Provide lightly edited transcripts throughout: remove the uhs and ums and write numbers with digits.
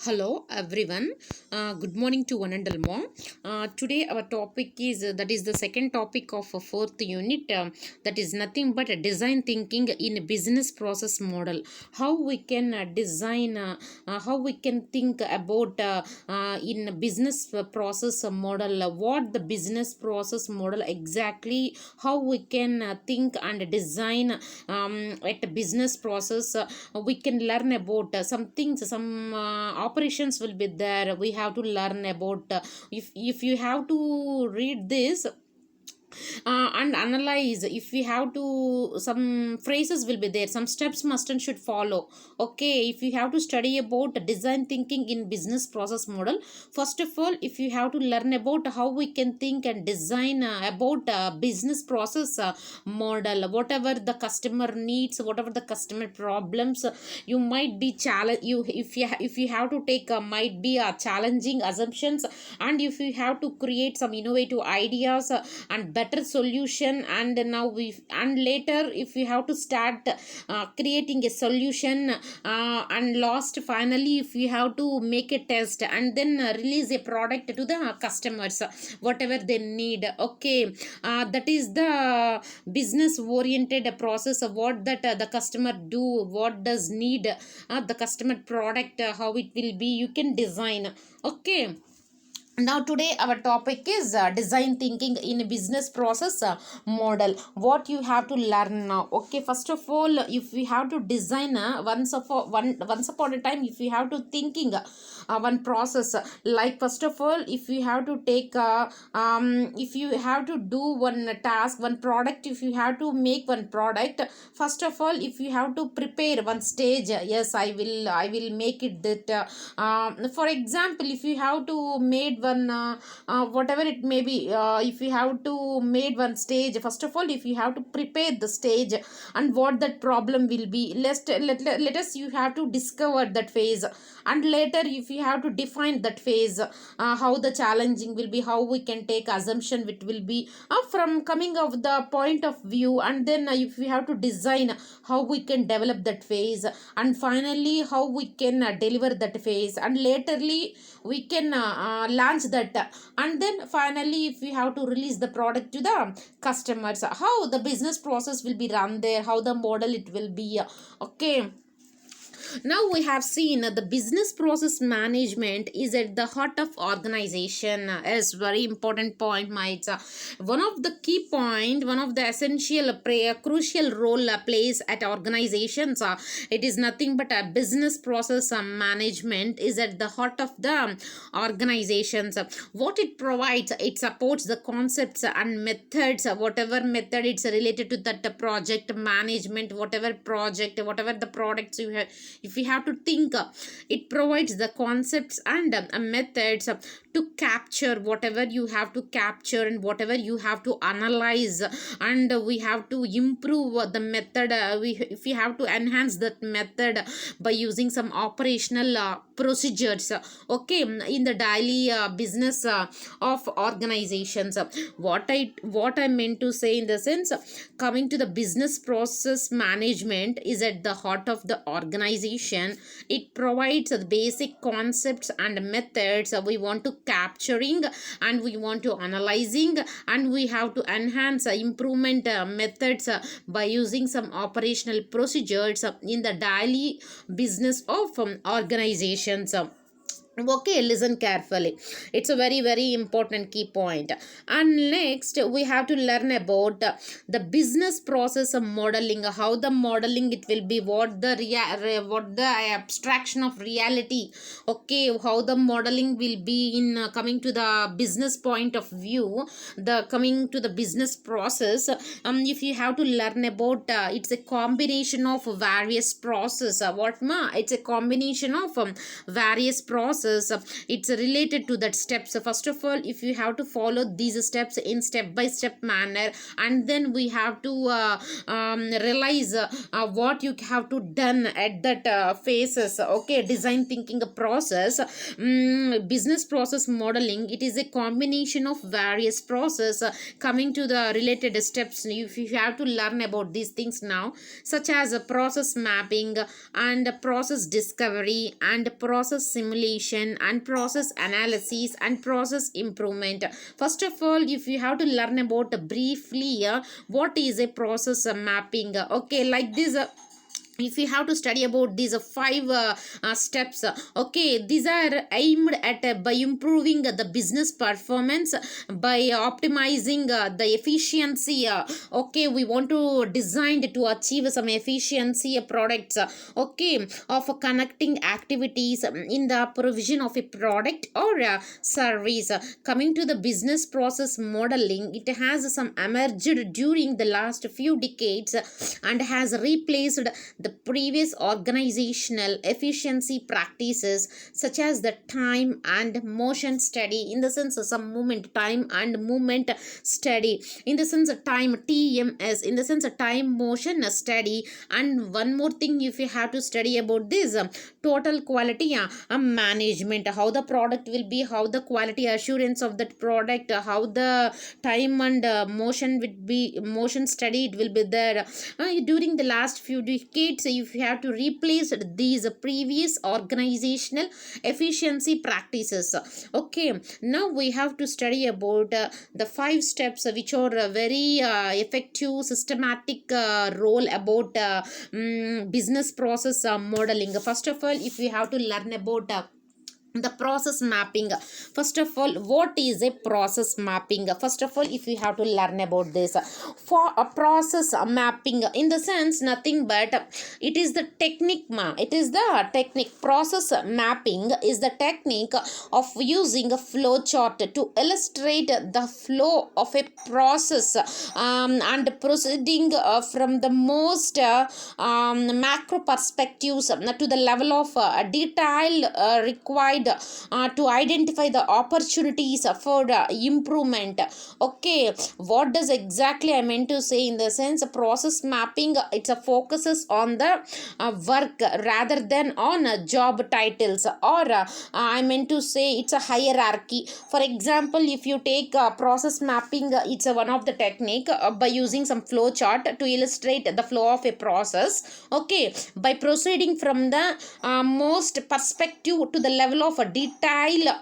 Hello everyone. Good morning to one and all more. Today our topic is that is the second topic of a fourth unit. That is nothing but a design thinking in a business process model. How we can design, how we can think about in a business process model. What the business process model exactly? How we can think and design at a business process. We can learn about some things, some operations will be there. We have to learn about if you have to read this and analyze. If we have to, some phrases will be there, some steps must and should follow. Okay, if you have to study about design thinking in business process model, first of all, if you have to learn about how we can think and design about business process model, whatever the customer needs, whatever the customer problems, you might be challenge you if you have to take might be challenging assumptions, and if you have to create some innovative ideas and better solution. And now we and later if you have to start creating a solution, and last finally if you have to make a test and then release a product to the customers, whatever they need. Okay, that is the business oriented process of what that the customer do, what does need the customer product, how it will be, you can design. Okay, now today our topic is design thinking in a business process model. What you have to learn now. Okay, first of all, if we have to design once upon a time, if we have to thinking one process, like first of all, if we have to take if you have to do one task, one product, if you have to make one product, first of all, if you have to prepare one stage, yes, I will make it that for example, if you have to made one whatever it may be, if you have to made one stage, first of all, if you have to prepare the stage and what that problem will be, let us you have to discover that phase, and later if you have to define that phase, how the challenging will be, how we can take assumption it will be from coming of the point of view, and then if we have to design how we can develop that phase, and finally how we can deliver that phase, and laterly we can launch that, and then finally if we have to release the product to the customers, how the business process will be run there, how the model it will be. Okay, now we have seen the business process management is at the heart of organization, is very important point, might one of the key point, one of the essential crucial role plays at organizations. It is nothing but a business process management is at the heart of the organizations. What it provides, it supports the concepts and methods, whatever method it's related to that project management, whatever project, whatever the products you have. If we have to think, it provides the concepts and methods to capture whatever you have to capture and whatever you have to analyze, and we have to improve the method, if we have to enhance that method by using some operational procedures. Okay, in the daily business of organizations. What I meant to say in the sense, coming to the business process management is at the heart of the organization. It provides the basic concepts and methods we want to capturing, and we want to analyzing, and we have to enhance improvement methods by using some operational procedures in the daily business of organizations. Okay, listen carefully, it's a very very important key point. And next we have to learn about the business process of modeling, how the modeling it will be, what the what the abstraction of reality. Okay, how the modeling will be in coming to the business point of view, the coming to the business process. If you have to learn about it's a combination of various process, what ma it's a combination of various process process, it's related to that steps. First of all, if you have to follow these steps in step by step manner, and then we have to realize what you have to done at that phases. Okay, design thinking process. Business process modeling, it is a combination of various process coming to the related steps. If you have to learn about these things now, such as process mapping and process discovery and process simulation and process analysis and process improvement. First of all, if you have to learn about briefly what is a process mapping. Okay, like this if you have to study about these five steps. Okay, these are aimed at by improving the business performance, by optimizing the efficiency. Okay, we want to design to achieve some efficiency products. Okay, of connecting activities in the provision of a product or service. Coming to the business process modeling, it has some emerged during the last few decades and has replaced the previous organizational efficiency practices, such as the time and motion study, in the sense of some movement, time and movement study, in the sense of time, TMS, in the sense of time motion study. And one more thing, if you have to study about this total quality management, how the product will be, how the quality assurance of that product, how the time and motion would be, motion study it will be there during the last few decades. If you have to replace these previous organizational efficiency practices. Okay, now we have to study about the five steps which are very effective systematic role about business process modeling. First of all, if we have to learn about the process mapping. First of all, what is a process mapping? First of all, if we have to learn about this, for a process mapping, in the sense nothing but it is the technique, it is the technique. Process mapping is the technique of using a flow chart to illustrate the flow of a process and proceeding from the most macro perspectives to the level of detail required to identify the opportunities for improvement. Okay, what does exactly I meant to say? In the sense process mapping, it's a focuses on the work rather than on job titles, or I meant to say it's a hierarchy. For example, if you take process mapping, it's one of the technique by using some flow chart to illustrate the flow of a process. Okay, by proceeding from the most perspective to the level of a detail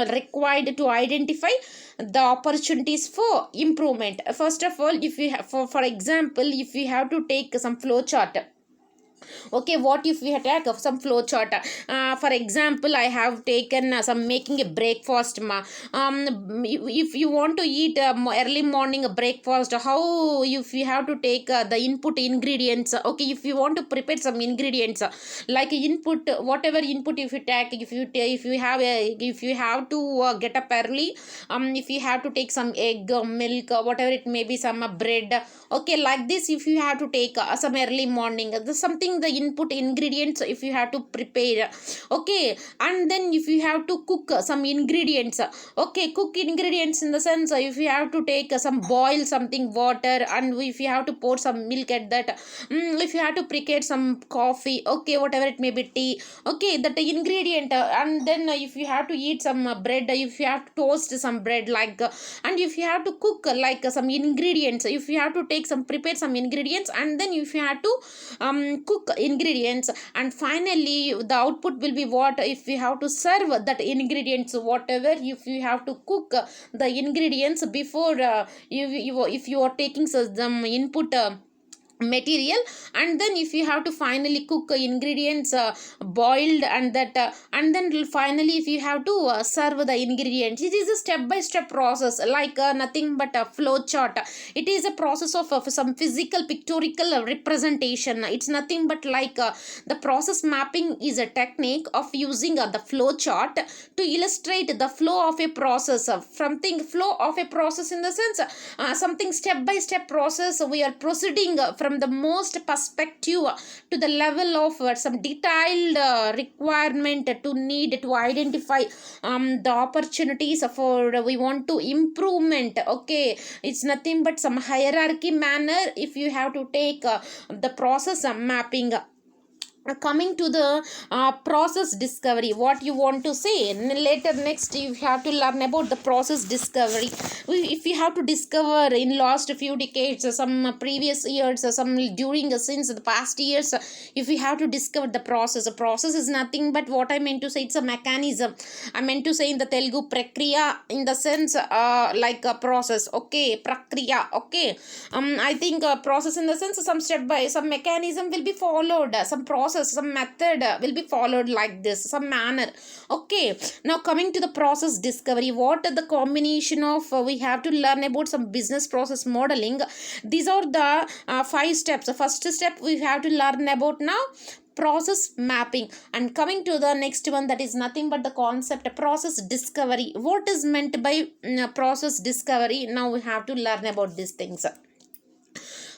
required to identify the opportunities for improvement. First of all, if we have, for example, if we have to take some flow chart. Okay, what if we take some flow chart? For example, I have taken some making a breakfast. If you want to eat early morning breakfast, how if you have to take the input ingredients? Okay, if you want to prepare some ingredients like input, whatever input if you take, if you have to get up early, if you have to take some egg, milk, whatever it may be, some bread. Okay, like this, if you have to take some early morning, something the input ingredients if you have to prepare. Okay, and then if you have to cook some ingredients. Okay, cook ingredients in the sense if you have to take some boil something water, and if you have to pour some milk at that, if you have to prepare some coffee, okay, whatever it may be, tea. Okay, that ingredient and then if you have to eat some bread, if you have to toast some bread, like and if you have to cook like some ingredients, if you have to take some prepare some ingredients, and then if you have to cook ingredients, and finally the output will be what if you have to serve that ingredients, whatever if you have to cook the ingredients before if you are taking some input material, and then if you have to finally cook ingredients boiled, and that and then finally if you have to serve the ingredients. It is a step by step process, like nothing but a flow chart. It is a process of some physical pictorial representation. It's nothing but like the process mapping is a technique of using the flow chart to illustrate the flow of a process, flow of a process in the sense something step by step process we are proceeding from from the most perspective to the level of some detailed requirement to need to identify the opportunities for we want to improvement. Okay, it's nothing but some hierarchy manner if you have to take the process mapping. Coming to the process discovery, what you want to say later next, you have to learn about the process discovery. If you have to discover in last few decades, some previous years, some during since the past years, if you have to discover the process, a process is nothing but what I meant to say, it's a mechanism. I meant to say in the Telugu prakriya, in the sense like a process. Okay, prakriya. Okay, I think process in the sense some step by some mechanism will be followed, some process, some method will be followed like this, some manner. Okay, now coming to the process discovery, what are the combination of we have to learn about some business process modeling. These are the 5 steps. The first step we have to learn about now, process mapping. And coming to the next one, that is nothing but the concept process discovery. What is meant by process discovery? Now we have to learn about these things.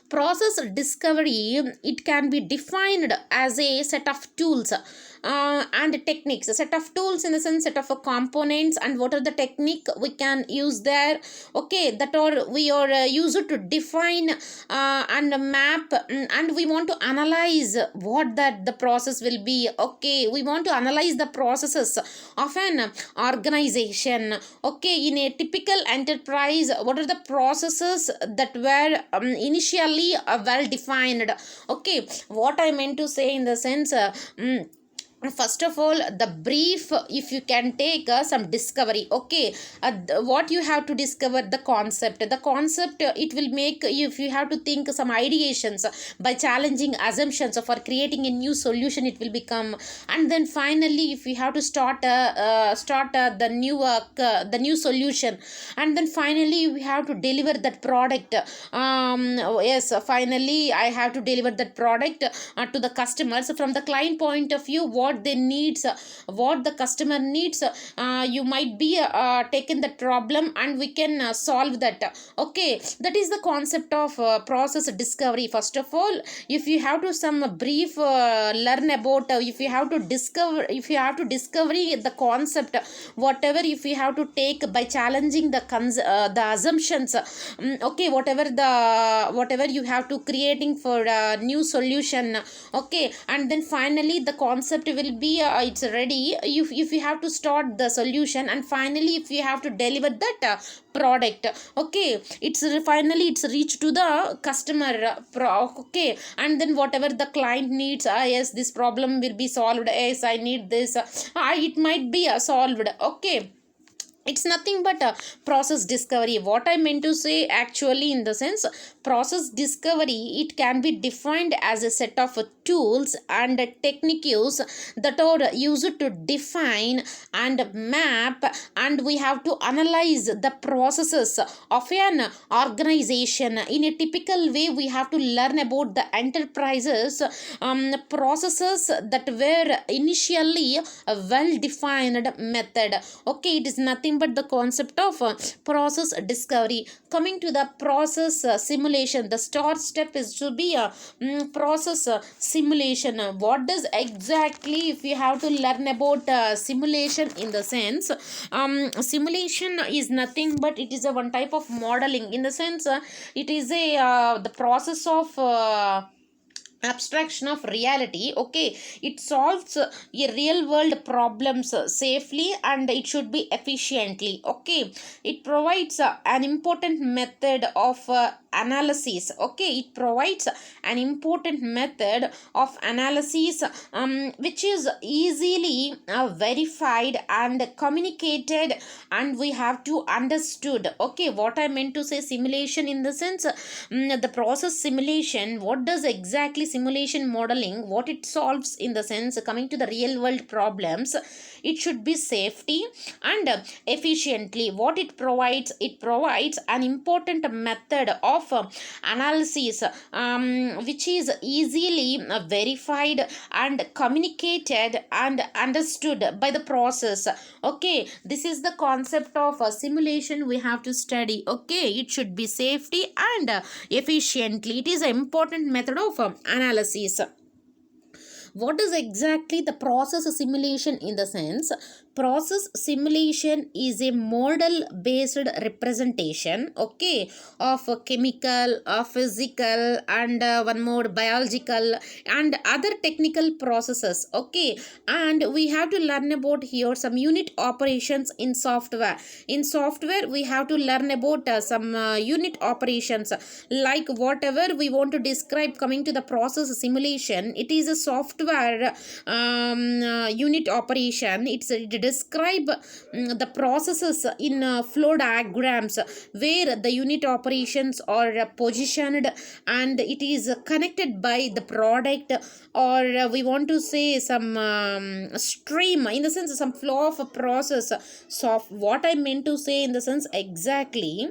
Process discovery, it can be defined as a set of tools and techniques. A set of tools in the sense set of components, and what are the technique we can use there. Okay, that are we are used to define and map, and we want to analyze what that the process will be. Okay, we want to analyze the processes of an organization. Okay, in a typical enterprise, what are the processes that were initially well defined. Okay, what I meant to say in the sense first of all, the brief, if you can take some discovery. Okay, what you have to discover, the concept. The concept, it will make you, if you have to think some ideations by challenging assumptions for creating a new solution, it will become. And then finally, if you have to start the new solution, and then finally we have to deliver that product. Yes, finally I have to deliver that product to the customers. From the client point of view, what they needs, what the customer needs, you might be taken that problem and we can solve that. Okay, that is the concept of process discovery. First of all, if you have to some brief learn about, if you have to discover, if you have to discovery the concept, whatever, if you have to take by challenging the assumptions. Okay, whatever you have to creating for a new solution. Okay, and then finally the concept will be it's ready. If you have to start the solution, and finally if you have to deliver that product. Okay, it's finally it's reached to the customer. Okay, and then whatever the client needs, yes, this problem will be solved, yes, I need this, it might be solved. Okay, it's nothing but a process discovery. What I meant to say actually in the sense, process discovery, it can be defined as a set of tools and techniques that are used to define and map, and we have to analyze the processes of an organization. In a typical way, we have to learn about the enterprises processes that were initially a well defined method. Okay, it is nothing but the concept of process discovery. Coming to the process simulation, the start step is to be a process simulation. What does exactly, if you have to learn about simulation in the sense, simulation is nothing but it is a one type of modeling. In the sense, it is a the process of abstraction of reality. Okay, it solves a real world problems safely, and it should be efficiently. Okay, it provides an important method of analysis. Okay, it provides an important method of analysis which is easily verified and communicated, and we have to understood. Okay, what I meant to say, simulation in the sense, the process simulation, what does exactly simulation modeling, what it solves in the sense, coming to the real world problems, it should be safety and efficiently. What it provides an important method of of analysis which is easily verified and communicated and understood by the process. Okay, this is the concept of simulation we have to study. Okay, it should be safety and efficiently. It is an important method of analysis. What is exactly the process simulation? In the sense, process simulation is a model based representation, okay, of a chemical, a physical, and one more biological and other technical processes. Okay, and we have to learn about here some unit operations in software. In software we have to learn about some unit operations, like whatever we want to describe coming to the process simulation. It is a software unit operation. It describe the processes in flow diagrams where the unit operations are positioned and it is connected by the product, or we want to say some stream, in the sense some flow of a process. So what I meant to say in the sense, exactly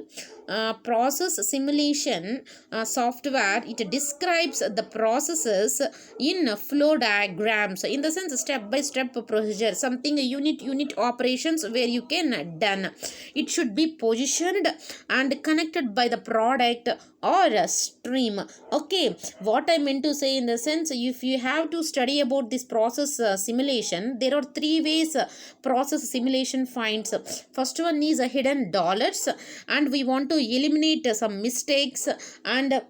process simulation software, it describes the processes in flow diagrams, in the sense step by step procedure, something unit operations where you can done. It should be positioned and connected by the product or a stream. Okay, what I meant to say in the sense, if you have to study about this process simulation, there are three ways process simulation finds. First one is hidden dollars, and we want to eliminate some mistakes, and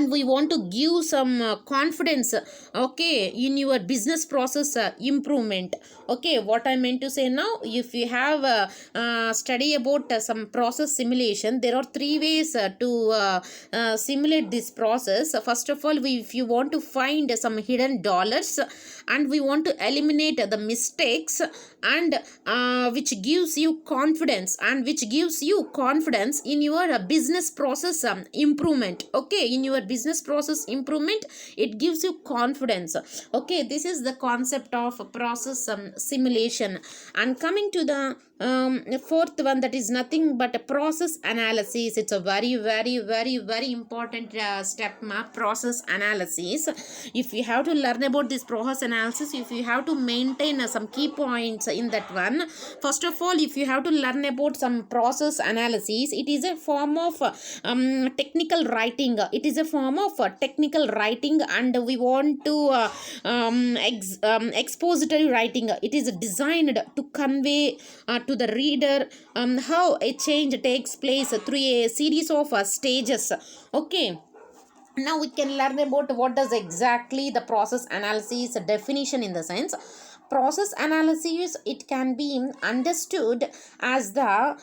we want to give some confidence, okay, in your business process improvement. Okay, what I meant to say now, if you have study about some process simulation, there are three ways to simulate this process. First of all, if you want to find some hidden dollars and we want to eliminate the mistakes, and which gives you confidence, in your business process improvement. Okay, in your business process improvement, it gives you confidence. Okay, this is the concept of process simulation. And coming to the fourth one, that is nothing but a process analysis. It's a very important step, process analysis. If you have to learn about this process analysis, if you have to maintain some key points in that one, first of all, if you have to learn about some process analysis, it is a form of technical writing. It is a form of technical writing, and we want to expository writing. It is designed to convey to the reader how a change takes place through a series of stages. Okay, now we can learn about what does exactly the process analysis definition. In the sense, process analysis, it can be understood as the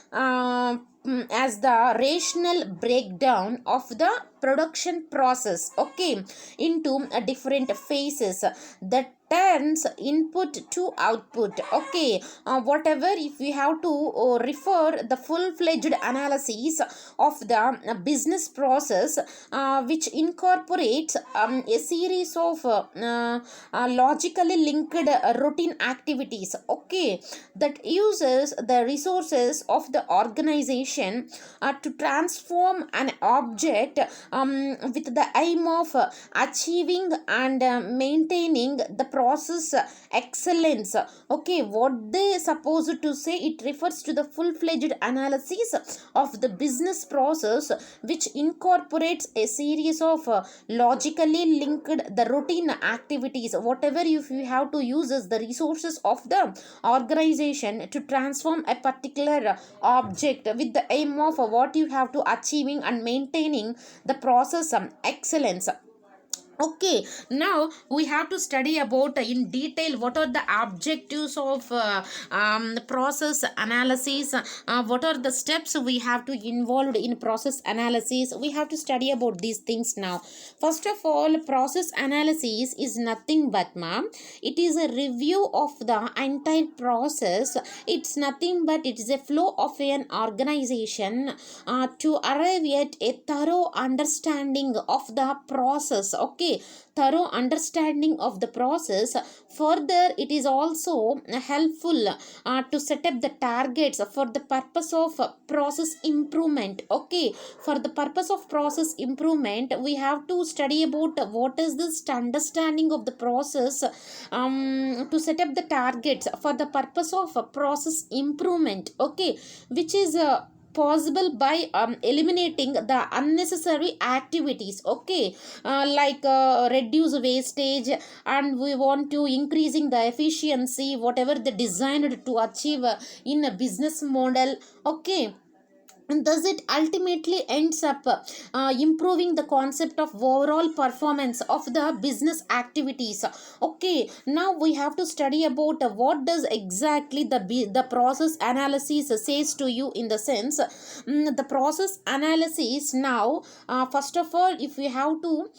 rational breakdown of the production process, okay, into different phases that turns input to output. Okay, whatever, if we have to refer the full-fledged analysis of the business process, which incorporates a series of logically linked routine activities, okay, that uses the resources of the organization to transform an object with the aim of achieving and maintaining the process excellence. Okay, what they supposed to say, it refers to the full-fledged analysis of the business process which incorporates a series of logically linked the routine activities, whatever if you have to use the resources of the organization to transform a particular object with the aim of what you have to achieving and maintaining the process excellence. Okay, now we have to study about in detail what are the objectives of process analysis, what are the steps we have to involved in process analysis. We have to study about these things now. First of all, process analysis is nothing but, ma'am, it is a review of the entire process. It's nothing but it is a flow of an organization to arrive at a thorough understanding of the process. Okay, Okay, thorough understanding of the process. Further, it is also helpful to set up the targets for the purpose of process improvement. Okay, for the purpose of process improvement, we have to study about what is this understanding of the process, to set up the targets for the purpose of process improvement. Okay, which is possible by eliminating the unnecessary activities. Okay, like reduce wastage, and we want to increasing the efficiency whatever the designed to achieve in a business model. Okay, and thus it ultimately ends up improving the concept of overall performance of the business activities. Okay, now we have to study about what does exactly the process analysis says to you, in the sense, the process analysis. Now, first of all, if we have to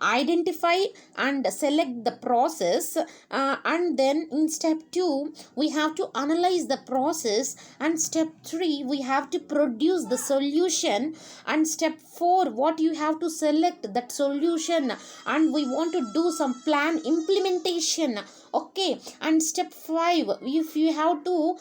identify and select the process, and then in step 2 we have to analyze the process, and step 3 we have to produce the solution, and step 4 what you have to select that solution, and we want to do some plan implementation. Okay, and step 5 if you have to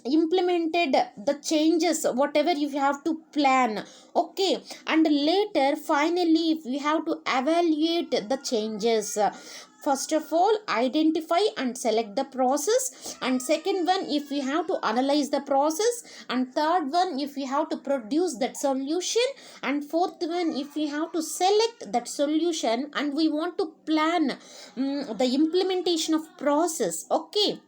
implemented the changes whatever you have to plan. Okay, and later finally if we have to evaluate the changes. First of all, identify and select the process, and second one if we have to analyze the process, and third one if we have to produce that solution, and fourth one if we have to select that solution and we want to plan the implementation of process. Okay,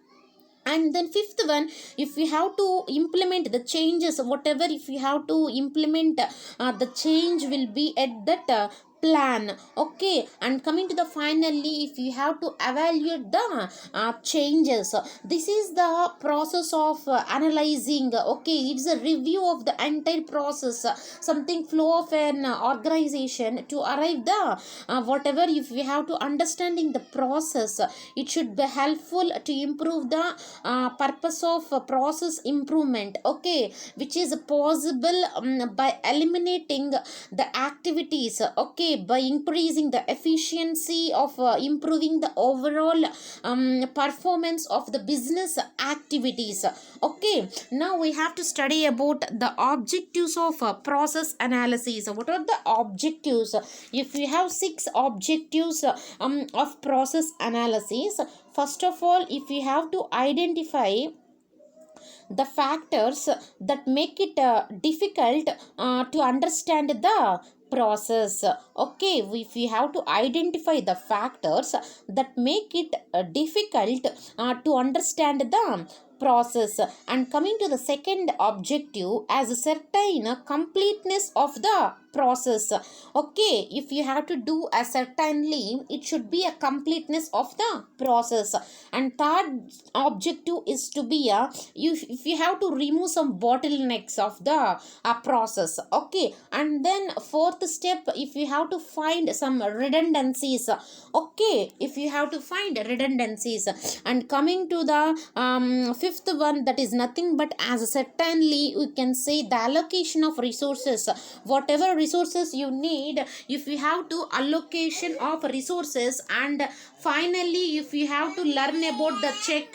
and then fifth one if we have to implement the changes whatever if we have to implement, the change will be at that plan. Okay, and coming to the finally if you have to evaluate the changes. This is the process of analyzing. Okay, it's a review of the entire process, something flow of an organization to arrive the whatever if we have to understanding the process. It should be helpful to improve the purpose of process improvement. Okay, which is possible by eliminating the activities. Okay, by increasing the efficiency of improving the overall performance of the business activities. Okay, now we have to study about the objectives of process analysis. What are the objectives? If we have 6 objectives of process analysis, first of all if we have to identify the factors that make it difficult to understand the process. Okay, if we have to identify the factors that make it difficult to understand the process, and coming to the second objective as a certain completeness of the process. Okay, if you have to do a certainly it should be a completeness of the process, and third objective is to be a if you have to remove some bottlenecks of the process. Okay, and then fourth step if you have to find some redundancies. Okay, if you have to find redundancies, and coming to the fifth one, that is nothing but as certainly we can say the allocation of resources. Whatever resources you need, if you have to allocation of resources, and finally if you have to learn about the check